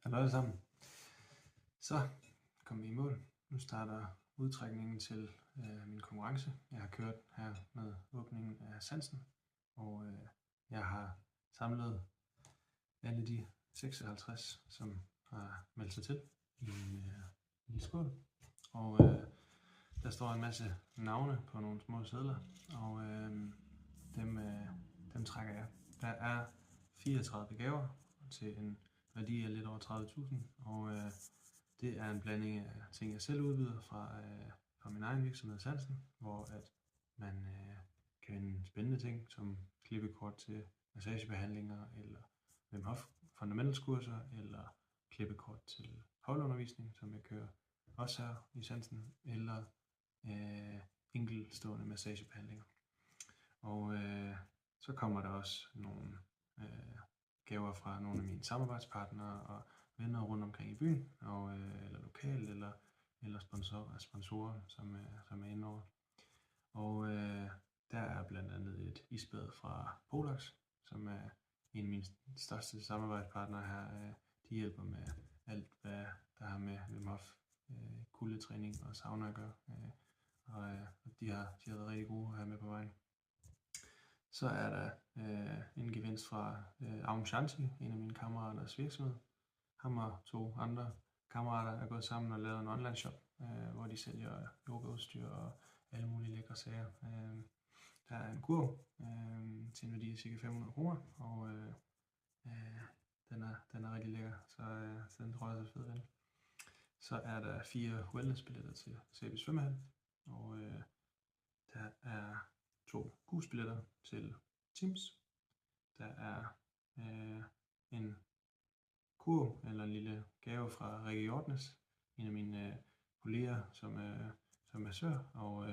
Hallo alle sammen. Så kom vi i mål. Nu starter udtrækningen til min konkurrence. Jeg har kørt her med åbningen af Sansen, og jeg har samlet alle de 56, som har meldt sig til i en skål. Og der står en masse navne på nogle små sedler, og dem trækker jeg. Der er 34 gaver til en værdi af lidt over 30.000, og det er en blanding af ting, jeg selv udbyder fra min egen virksomhed Sansen, hvor at man kan vinde spændende ting som klippekort til massagebehandlinger, eller Wim Hof fundamentals-kurser, eller klippekort til holdundervisning, som jeg kører også her i Sansen, eller enkeltstående massagebehandlinger. Og så kommer der også nogle gaver fra nogle af mine samarbejdspartnere og venner rundt omkring i byen, og, eller lokalt, eller sponsorer, som er inde over. Og der er blandt andet et isbad fra Polax, som er en af mine største samarbejdspartnere her. De hjælper med alt, hvad der har med Wim Hof, kuldetræning og sauna at gøre. Og de har været rigtig gode at have med på vejen. Så er der en gevinst fra Aum Shanti, en af mine kammeraters virksomhed. Ham og 2 andre kammerater er gået sammen og lavet en online shop, hvor de sælger yogaudstyr og alle mulige lækre sager. Der er en kurv til en værdi af ca. 500 kroner, og den er rigtig lækker, så den tror jeg er fed ven. Så er der 4 wellness-billetter til Sæby Svømmehal, og der er 2 husbilletter til Teams. Der er en kurv eller en lille gave fra Rikke Hjortnes, en af mine kolleger, som er massør, og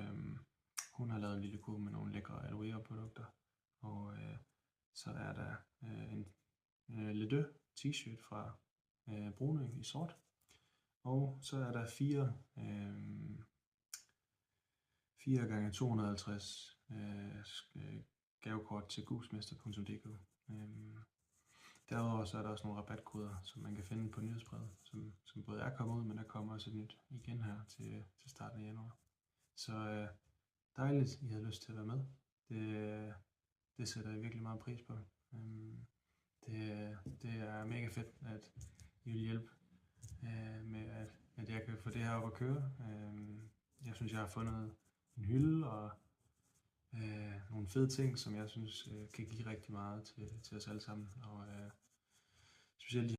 hun har lavet en lille kurv med nogle lækre aloe vera produkter. Og så er der en Le Deux t-shirt fra Brunø i sort. Og så er der 4 gange 250 gavekort til gusmester.dk. Derudover så er der også nogle rabatkoder, som man kan finde på nyhedsbrevet, som både er kommet ud, men der kommer også et nyt igen her til starten af januar. Så dejligt, I havde lyst til at være med. Det sætter jeg virkelig meget pris på. Det er mega fedt, at I vil hjælpe med, at jeg kan få det her op at køre. Jeg synes, jeg har fundet en hylde og nogle fede ting, som jeg synes kan give rigtig meget til os alle sammen. Og specielt